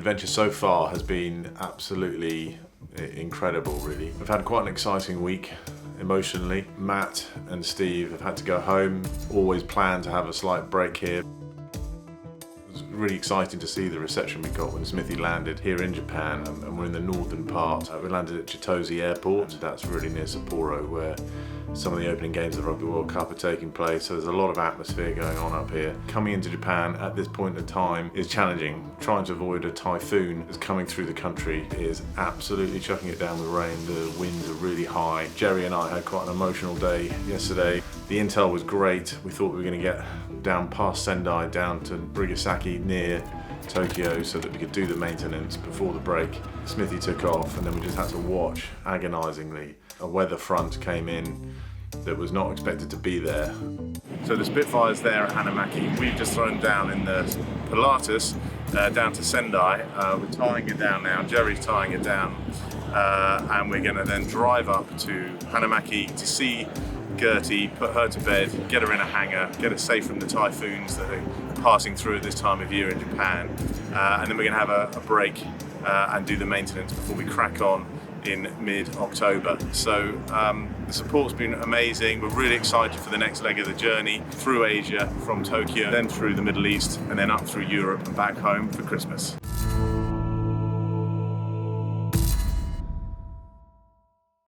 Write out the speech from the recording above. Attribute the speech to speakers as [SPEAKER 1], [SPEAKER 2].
[SPEAKER 1] adventure so far has been absolutely incredible, really. We've had quite an exciting week emotionally. Matt and Steve have had to go home, always planned to have a slight break here. It was really exciting to see the reception we got when Smithy landed here in Japan, and we're in the northern part. We landed at Chitose Airport. That's really near Sapporo, where some of the opening games of the Rugby World Cup are taking place, so there's a lot of atmosphere going on up here. Coming into Japan at this point in time is challenging. Trying to avoid a typhoon that's coming through the country is absolutely chucking it down with rain. The winds are really high. Jerry and I had quite an emotional day yesterday. The intel was great. We thought we were going to get down past Sendai, down to Brigasaki near Tokyo, so that we could do the maintenance before the break. Smithy took off, and then we just had to watch agonisingly. A weather front came in that was not expected to be there. So the Spitfire's there at Hanamaki. We've just thrown down in the Pilatus down to Sendai. We're tying it down now. Jerry's tying it down, and we're going to then drive up to Hanamaki to see Gertie, put her to bed, get her in a hangar, get her safe from the typhoons that are passing through at this time of year in Japan, and then we're going to have a break and do the maintenance before we crack on in mid-October. So the support's been amazing. We're really excited for the next leg of the journey through Asia, from Tokyo, then through the Middle East, and then up through Europe and back home for Christmas.